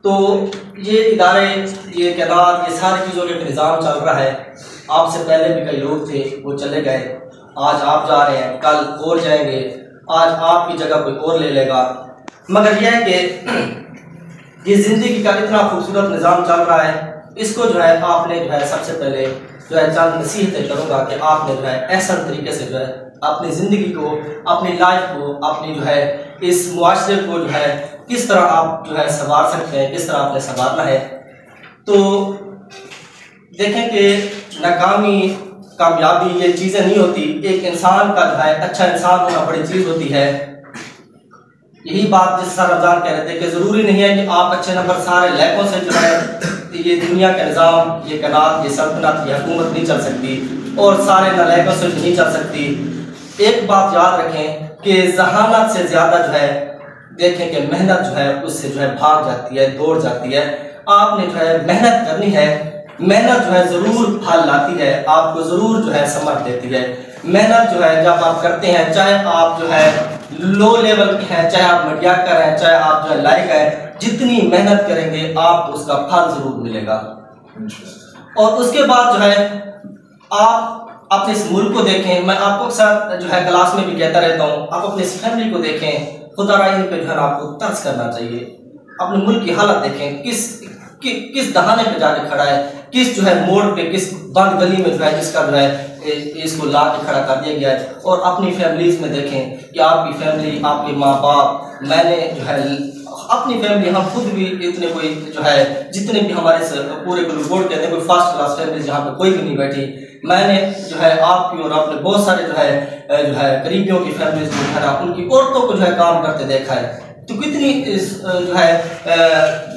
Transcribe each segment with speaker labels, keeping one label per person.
Speaker 1: तो ये इदारे, ये कैदात, ये सारी चीज़ों का निज़ाम चल रहा है। आपसे पहले भी कई लोग थे, वो चले गए, आज आप जा रहे हैं, कल और जाएंगे, आज आपकी जगह कोई और ले लेगा। मगर यह है कि ये ज़िंदगी का इतना खूबसूरत निज़ाम चल रहा है, इसको जो है आपने जो है सबसे पहले जो है चंद नसीहतें करूँगा कि आपने जो है ऐसा तरीके से जो है अपनी ज़िंदगी को, अपनी लाइफ को, अपनी जो है इस मुआशरे को जो है किस तरह आप जो है संवार सकते हैं, किस तरह आपने संवारना है। तो देखें कि नाकामी, कामयाबी ये चीज़ें नहीं होती। एक इंसान का जो है अच्छा इंसान होना बड़ी चीज़ होती है। यही बात जिस तरह रमज़ान कह रहे थे कि ज़रूरी नहीं है कि आप अच्छे नंबर सारे लैकों से जो है ये दुनिया का निज़ाम, ये कनात, ये सल्तनत, ये हुकूमत नहीं चल सकती और सारे नलैकों से नहीं चल सकती। एक बात याद रखें कि जहानत से ज़्यादा जो है देखें कि मेहनत जो है उससे जो है भाग जाती है, दौड़ जाती है। आपने जो है मेहनत करनी है, मेहनत जो है ज़रूर फल लाती है, आपको ज़रूर जो है समझ देती है। मेहनत जो है जब आप करते हैं, चाहे आप जो है लो लेवल के हैं, चाहे आप मीडियाकर हैं, चाहे आप जो है लायक हैं, जितनी मेहनत करेंगे आपको उसका फल ज़रूर मिलेगा। और उसके बाद जो है आप अपने इस मुल्क को देखें। मैं आपको अक्सर जो है क्लास में भी कहता रहता हूँ, आप अपनी इस फैमिली को देखें, खुदा इन पे जो है आपको तरस करना चाहिए। अपने मुल्क की हालत देखें, किस दहाने पे जाके खड़ा है, किस जो है मोड़ पे, किस बंद गली में जो है इसका जो है इसको ला के खड़ा कर दिया गया है। और अपनी फैमिलीज में देखें कि आपकी फैमिली, आपके माँ बाप, मैंने जो है अपनी फैमिली, हम खुद भी इतने कोई जो है जितने भी हमारे पूरे बोर्ड कहते हैं कोई फर्स्ट क्लास फैमिली जहाँ पे कोई भी नहीं बैठी, मैंने जो है आपकी और अपने बहुत सारे जो है करीबियों की फैमिलीज जो है ना उनकी औरतों को जो है काम करते देखा है। तो कितनी जो है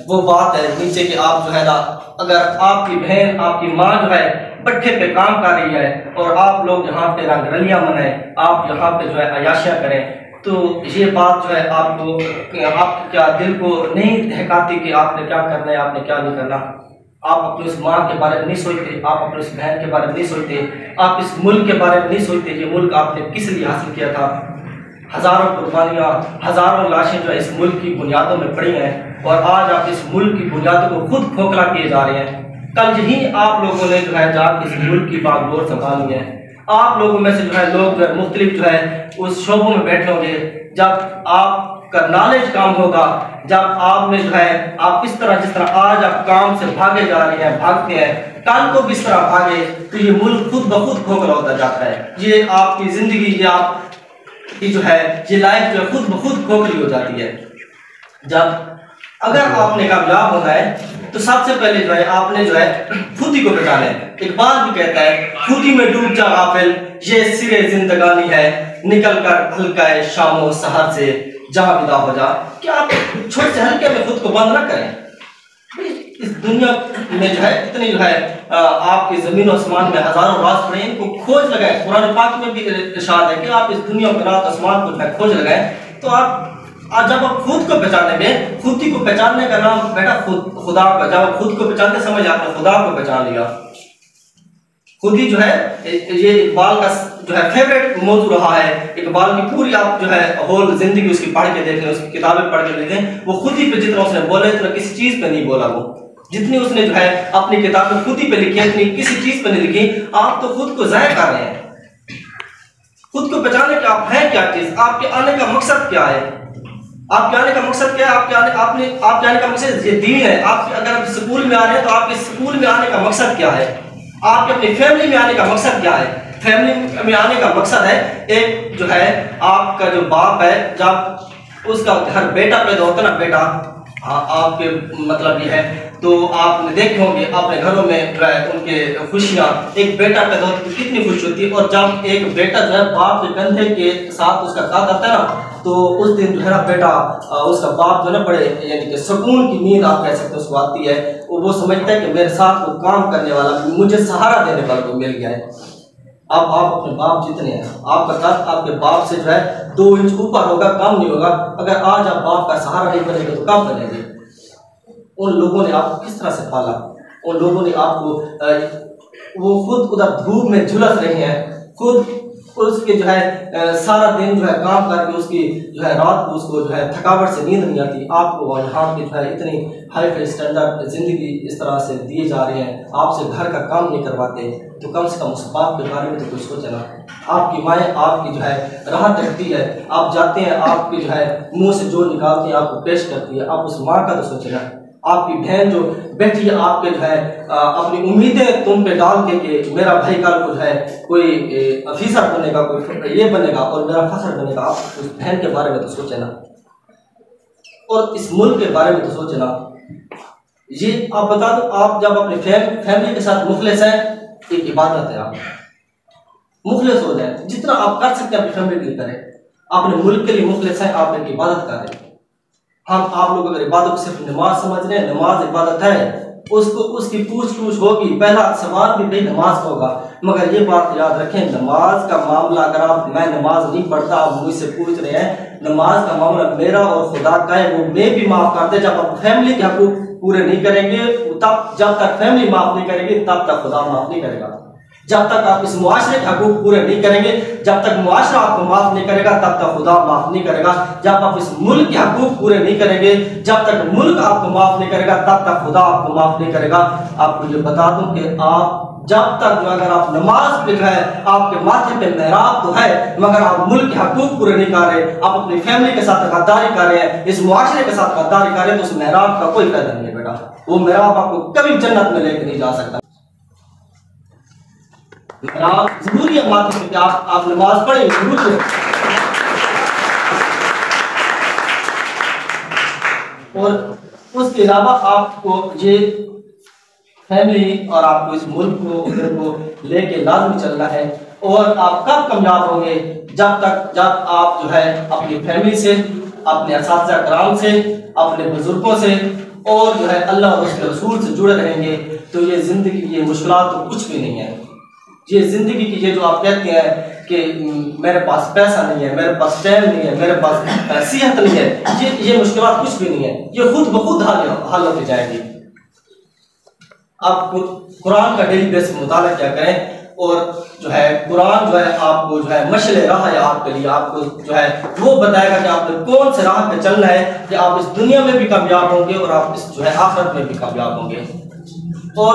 Speaker 1: वो बात है नीचे कि आप जो है ना, अगर आपकी बहन, आपकी माँ जो है भट्ठे पे काम कर रही है और आप लोग यहाँ पे रंगरलियाँ मनाएं, आप यहाँ पे जो है अयाशियाँ करें, तो ये बात जो है आपको क्या दिल को नहीं दहकाती कि आपने क्या करना है, आपने क्या नहीं करना। आप अपनी उस माँ के बारे में नहीं सोचते, आप अपनी उस बहन के बारे में नहीं सोचते, आप इस मुल्क के बारे में नहीं सोचते कि मुल्क आपने किस लिए हासिल किया था। हज़ारों कुर्बानियाँ, हज़ारों लाशें जो है इस मुल्क की बुनियादों में पड़ी हैं और आज आप इस मुल्क की बुनियादों को खुद खोखला किए जा रहे हैं। कल यही आप लोगों ने जो है जाकर इस मुल्क की बागडोर संभाली है। आप लोगों में से जो है लोग जो है मुख्तलिफ जो है उस शोबों में बैठे होंगे। जब आपका नॉलेज काम होगा, जब आप में जो है आप इस तरह जिस तरह आज आप काम से भागे जा रहे हैं, भागते हैं, कल को भी इस तरह भागे तो ये मुल्क खुद ब खुद खोखला होता जाता है। ये आपकी जिंदगी, ये आपकी जो है ये लाइफ जो है खुद ब खुद खोखली हो जाती है। जब अगर आपने कामयाब होना है तो सबसे पहले जो है आपने जो है खुदी को पहचाना है। इकबाल भी कहता है, खुदी में डूब जा गाफिल, ये सिरे जिंदगानी है, निकल कर हल्का है शामो सहर से जहां विदा हो जा। क्या आप छोटे से हल्के में खुद को बंद न करें। इस दुनिया में जो है इतनी जो है आपकी जमीन आसमान में हजारों राज पड़े, इनको खोज लगाए। कुरान पाक में भी इरशाद है कि आप इस दुनिया में रात आसमान को जो है खोज लगाए। तो आप जब आप खुद को पहचानेंगे, खुद ही को पहचानने का नाम बेटा खुदा का, जब आप खुद को पहचानते समय आपने खुदा को पहचान लिया। खुद ही जो है ये इकबाल का जो है फेवरेट मौजू रहा है। इकबाल की पूरी आप जो है होल जिंदगी उसकी पढ़ के देख लें, उसकी किताबें पढ़ के देखें, वो खुद ही पे जितना उसने बोला इतना किसी चीज पे नहीं बोला। वो जितनी उसने जो है अपनी किताबें खुद ही पे लिखी है इतनी किसी चीज पे नहीं लिखी। आप तो खुद को ज़ाया कर रहे हैं। खुद को पहचाने कि आप हैं क्या चीज, आपके आने का मकसद क्या है, आपके आने का मकसद क्या है। आपके आने का मकसद ये दीन है। आप अगर आप स्कूल में आ रहे हैं तो आपके स्कूल में आने का मकसद क्या है, आपके अपनी फैमिली में आने का मकसद क्या है। फैमिली में आने का मकसद है एक जो है आपका जो बाप है, जब उसका घर बेटा पैदा होता है ना, बेटा आपके मतलब ये है तो आपने देखे होंगे अपने घरों में जो है उनके खुशियाँ, एक बेटा पैदा होता है कितनी खुशी होती है। और जब एक बेटा जो है बाप के कंधे के साथ उसका साथ आता है ना, तो उस दिन जो है ना बेटा उसका बाप जो है ना बड़े यानी कि सुकून की नींद आप कह सकते हो उसको आती है। वो समझता है कि मेरे साथ वो काम करने वाला, मुझे सहारा देने वाला को मिल गया है। अब आप अपने बाप जितने हैं, आपका साथ आपके बाप से जो है 2 इंच ऊपर होगा, कम नहीं होगा। अगर आज आप बाप का सहारा नहीं बनेंगे तो कब बनेंगे। उन लोगों ने आपको किस तरह से पाला, उन लोगों ने आपको वो खुद उधर धूप में झुलस रहे हैं, खुद उसके जो है सारा दिन जो है काम करके उसकी जो है रात को उसको जो है थकावट से नींद नहीं आती। आपको यहाँ की जो है इतनी हाई फाई स्टैंडर्ड ज़िंदगी इस तरह से दिए जा रहे हैं, आपसे घर का काम नहीं करवाते, तो कम से कम उस बाप के बारे में तो कुछ सोचना। आपकी माएँ आपकी जो है राहत रखती है, आप जाते हैं, आपके जो है मुँह से जो निकालते हैं आपको पेश करती है, आप उस माँ का तो सोचना। आपकी बहन जो बैठी है आपके जो है अपनी उम्मीदें तुम पे डाल के कि मेरा भाई कल को जो है कोई अफीसर बनेगा, कोई ये बनेगा और मेरा फखर बनेगा, आप उस बहन के बारे में तो सोचे ना, और इस मुल्क के बारे में तो सोचे ना। ये आप बता दो, आप जब अपनी फैमिली के साथ मुखलिस हैं, एक इबादत है, आप मुखलिस हो जाए, जितना आप कर सकते हैं अपनी फैमिली के लिए करें, अपने मुल्क के लिए मुखलिस हैं, आप एक इबादत कर रहे हैं। हम आप लोग अगर इबादत सिर्फ नमाज समझ रहे हैं, नमाज इबादत है, उसको उसकी पूछ होगी, पहला सवाल भी भाई नमाज का होगा, मगर ये बात याद रखें, नमाज का मामला अगर आप मैं नमाज नहीं पढ़ता आप मुझसे पूछ रहे हैं, नमाज का मामला मेरा और खुदा का है, वो मैं भी माफ कर दे। जब आप फैमिली के हकूक पूरे नहीं करेंगे, तब जब तक फैमिली माफ नहीं करेगी तब तक खुदा माफ नहीं करेगा। जब तक आप इस मुआशरे के हकूक पूरे नहीं करेंगे, जब तक मुआशरा आपको माफ नहीं करेगा तब तक खुदा माफ नहीं करेगा। जब आप इस मुल्क के हकूक पूरे नहीं करेंगे, जब तक मुल्क आपको माफ नहीं करेगा तब तक खुदा आपको माफ नहीं करेगा। आपको ये बता दूं कि आप जब तक अगर आप नमाज पे जो है आपके माथे पे मेहराब तो है, मगर आप मुल्क के हकूक पूरे नहीं कर रहे, आप अपनी फैमिली के साथ गद्दारी कर रहे हैं, इस मुआशरे के साथ गद्दारी कर रहे हैं, तो उस मेहराब का कोई फायदा नहीं है बेटा। वो मेहराब आपको कभी जन्नत में लेकर नहीं जा सकता। जरूरी है माथे पे आप नमाज पढ़ें, जरूरी है। और उसके अलावा आपको ये फैमिली और आपको इस मुल्क को लेके लाजमी चलना है। और आप कब कामयाब होंगे? जब आप जो है अपनी फैमिली से, अपने असातिज़ा कराम से, अपने बुजुर्गों से और जो है अल्लाह और उसके रसूल से जुड़े रहेंगे, तो ये जिंदगी की ये मुश्किलात तो कुछ भी नहीं है। ये जिंदगी की ये जो आप कहते हैं कि मेरे पास पैसा नहीं है, मेरे पास टाइम नहीं है, मेरे पास सेहत नहीं है, ये मुश्किलात कुछ भी नहीं है, ये खुद ब खुद हल होती जाएगी। आप कुरान का डेली बेस पे मुताला क्या करें, और जो है कुरान जो है आपको जो है मशले राह है आपके लिए, आपको जो है वो बताएगा कि आपने कौन से राह पे चलना है कि आप इस दुनिया में भी कामयाब होंगे और आप इस जो है आखिरत में भी कामयाब होंगे। और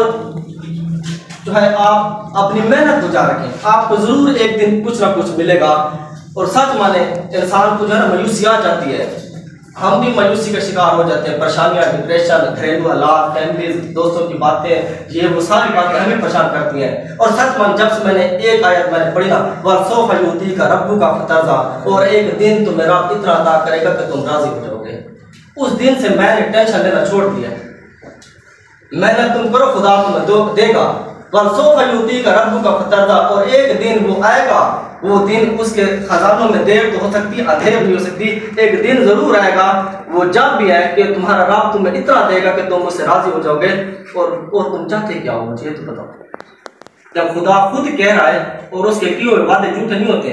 Speaker 1: जो है आप अपनी मेहनत को जारी रखें, आपको जरूर एक दिन कुछ ना कुछ मिलेगा। और सच माने इंसान को जो है ना मायूसी आ जाती है, हम भी मायूसी का शिकार हो जाते हैं, परेशानियां, डिप्रेशन, घरेलू हालात, फैमिली, दोस्तों की बातें, ये वो सारी बातें हमें परेशान करती हैं। और सच मान जब से मैंने एक आयत मैंने पढ़ी ना, वरसौफ युती का रब्बु का फतरजा, और एक दिन तो मेरा इतना अदा करेगा कि तुम राजी हो जाओगे, उस दिन से मैंने टेंशन लेना छोड़ दिया। मेहनत तुम करो, खुदा तुम्हें देगा। वरसौफ युती का रब्बु का फतरजा, और एक दिन वो आएगा, वो दिन उसके खजानों में देर तो हो सकती है, अंधेर भी हो सकती, एक दिन जरूर आएगा, वो जब भी आए कि तुम्हारा रब तुम्हें इतना देगा कि तुम उससे राजी हो जाओगे। और तुम चाहते क्या हो मुझे तो बताओ। जब खुदा खुद कह रहा है और उसके किए हुए वादे झूठे नहीं होते,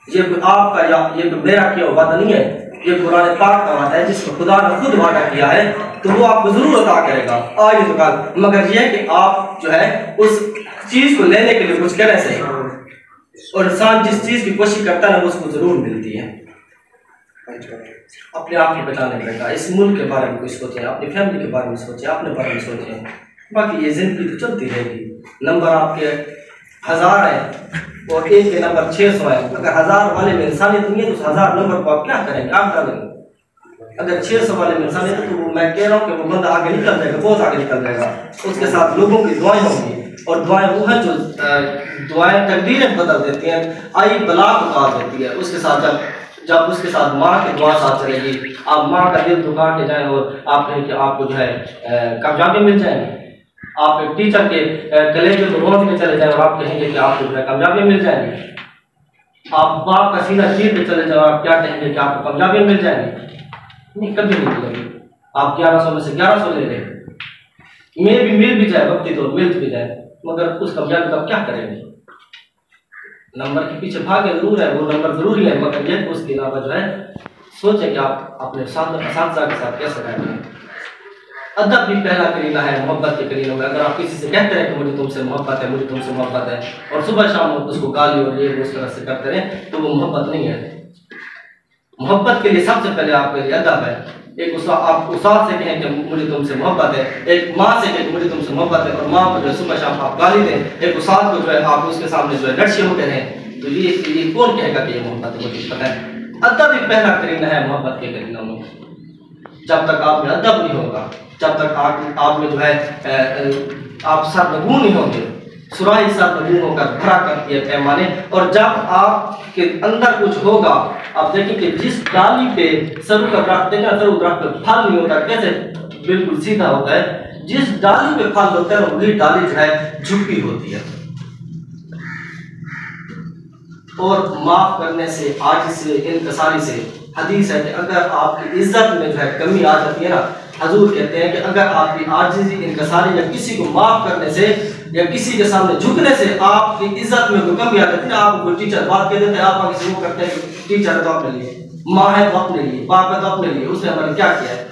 Speaker 1: ये आपका या ये मेरा किया हुआ वादा नहीं है, ये कुरान पाक का वादा है जिसको खुदा ने खुद वादा किया है, तो वो आपको जरूर अता करेगा आज तो कल। मगर यह कि आप जो है उस चीज को लेने के लिए कुछ करें सही, और इंसान जिस चीज की कोशिश करता है उसको जरूर मिलती है। अपने आप को बचाने लगेगा। इस मुल्क के बारे में कुछ सोचें, अपनी फैमिली के बारे में सोचें, अपने बारे में सोचें, बाकी ये जिंदगी तो चलती रहेगी। नंबर आपके 1000 है और एक के नंबर 600 है, अगर 1000 वाले में इंसानियत नहीं है तो 1000 नंबर को आप क्या करेंगे? आप डालेंगे। अगर 600 वाले में इंसानियत है तो वो मैं कह रहा हूँ कि वो बंदा आगे निकल जाएगा, बहुत आगे निकल जाएगा। उसके साथ लोगों की दुआएं होंगी, और दुआएं वो हैं जो दुआएं तकदीरें बदल देती हैं, आई बला को काट देती है। उसके साथ जब उसके साथ माँ की दुआ साथ चलेगी, आप माँ का दिल दुखा के जाएं और आप कहें कि आपको जो है कामयाबी मिल जाएंगे। आप एक टीचर के कलेजे को रोज में चले जाएं और आप कहेंगे कि आपको जो है कामयाबी मिल जाएंगी। आप बाप का सीधा चीर पे चले जाओ, आप क्या कहेंगे कि आपको कामयाबी मिल जाएंगी? नहीं, कभी नहीं मिलेगी। आप 1100 में से 1100 ले लें, मिल भी जाए, वक्ती तो मिल भी जाए, मगर उस कामयाबी का क्या करेंगे? नंबर के पीछे भागे जरूर है, वो नंबर जरूरी है, मगर ये उसके अलावा जो है सोचे कि आप अपने साथ के साथ कैसे रहेंगे। अदब भी पहला करीना है मोहब्बत के करीनों में। अगर आप किसी से कहते हैं कि मुझे तुमसे मोहब्बत है, मुझे तुमसे मोहब्बत है, और सुबह शाम उसको गाली और ये उस तरह से करते रहे, तो वो मोहब्बत नहीं है। मोहब्बत के लिए सबसे पहले आपके लिए अदब है। एक आप उस्ताद से कहें कि मुझे तुमसे मोहब्बत है, एक माँ से कहें कि मुझे तुमसे मोहब्बत है, और माँ को जो है सुबह शाम आप गाली दें, एक उस्ताद को जो है आप उसके सामने जो है लड़के हो गए हैं, तो ये कौन कहेगा कि ये मोहब्बत है? मुझे पता है अदब ही पहला करीना है मोहब्बत के करीनों में। जब तक आप में अदब नहीं होगा, जब तक आप में जो है आप सरनगू नहीं होंगे, सुराही सरनगू होकर भरा करती है पैमाने, और जब आपके अंदर कुछ होगा, आप देखें कि जिस डाली पे सरू का दरख्त देखा, सरू दरख्त पे फल नहीं होता, कैसे बिल्कुल सीधा होता है, जिस डाली पे फल होता है वही डाली जो है झुकी होती है। और माफ करने से, आज से, इनकसारी से, हदीस है कि अगर आपकी इज्जत में जो है कमी आ जाती है ना, हजूर कहते हैं कि अगर आपकी आजिज़ी, इनकसारी या किसी को माफ करने से या किसी के सामने झुकने से आपकी इज्जत में कोई कमी आ जाती है ना, आप कोई टीचर बात कह देते हैं, आप किसी को करते हैं टीचर है तो अपने लिए, माँ है तो अपने लिए, बाप है तो अपने लिए, उसने हमारे क्या किया है?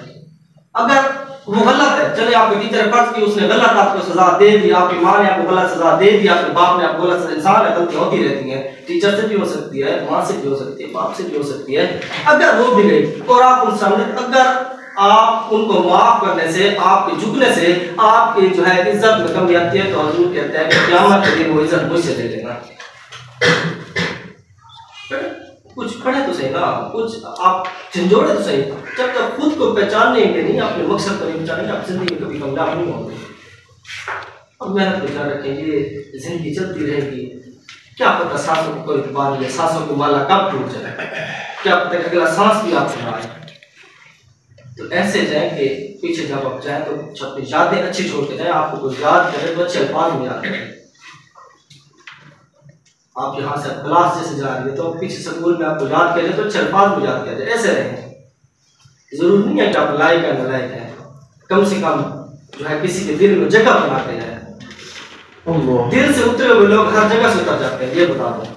Speaker 1: अगर वो गलत है, चले आपके टीचर फर्ज की उसने गलत आपको सजा दे दी, आपकी माँ ने आपको गलत सजा दे दी, आपके बाप ने आपको गलत, इंसान है, गलती होती रहती है, टीचर से भी हो सकती है, माँ से भी हो सकती है, बाप से भी हो सकती है। अगर वो भी गई और आप उन सामने, अगर आप उनको माफ करने से, आपके झुकने से आपकी जो है इज्जत में कमी आती है, तो हुजूर कहते हैं कि क़यामत के दिन वो इज्जत मुझसे ले लेना। कुछ खड़े तो सही ना, कुछ आप झंझोड़े तो सही, जब तक खुद को पहचानेंगे नहीं, अपने मकसद को नहीं पहचानेंगे, आप जिंदगी में कभी कामयाब नहीं होंगे। अब मेहनत को जान रखेंगे, जिंदगी चलती रहेगी, क्या पता सांसों को कोई बांध ले, सांसों को माला कब टूट जाए, क्या पता अगला सांस भी आपसे ना आए। तो ऐसे जाए कि पीछे जब आप जाए तो अपनी यादें अच्छी छोड़ के जाए, आपको कोई याद करे तो अच्छे अल्फाज में याद करें। आप यहाँ से क्लास जैसे जा रही है तो पीछे स्कूल में आपको याद करे तो अच्छे अल्फाज में याद किया जाए, ऐसे रहें। जरूरी नहीं है कि आप लायक है नलायक है, कम से कम जो है किसी के दिल में जगह बनाते जाए। दिल से उतरे हुए लोग हर जगह से उतर जाते हैं, ये बता दो।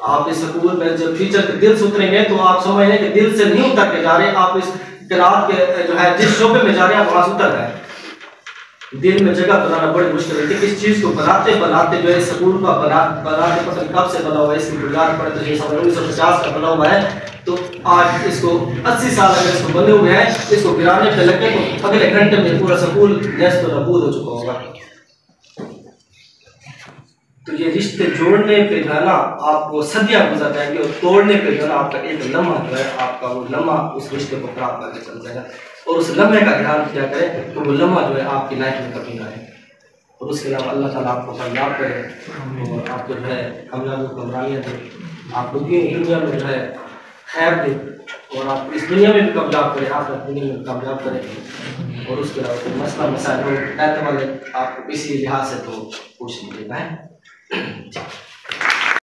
Speaker 1: आप इस स्कूल में जब टीचर के दिल से उतरेंगे तो आप समझ लें कि दिल से नहीं उतर के जा रहे, आप इस किरात के जो है जिस शोबे में जा रहे हैं आप वहां से उतर गए। दिल में जगह बनाना बड़ी मुश्किल है। किस चीज को बनाते बनाते जो है स्कूल का बनाते पता कब से बना हुआ है, इसकी बुनियाद पड़े तो ये 1950 का बना हुआ है, तो आज इसको 80 साल अगर इसको बने हुए हैं, इसको गिराने पे लगे तो अगले घंटे में पूरा स्कूल नष्ट और नबूद हो चुका होगा। तो ये रिश्ते जोड़ने पे जो है ना आपको सदियां गुजर जाएंगी, और तोड़ने पे जो है आपका एक लम्हा जो है, आपका वो लम्हा उस रिश्ते को खराब करके चल जाएगा। और उस लम्हे का ध्यान किया करें तो वो लम्हा जो है आपकी लाइफ में कभी ना आए। और उसके अलावा अल्लाह ताला आपको कामयाब करे और आपको जो है कामयाबी कमरानियाँ दे, आपको दुनिया में जो है खैर दे, और आप इस दुनिया में भी कामयाब करें, आप दुनिया में कामयाब करें। और उसके अलावा कोई मसला मसाइल हो ऐसे वाले आपको किसी लिहाज से तो पूछ लीजिएगा है।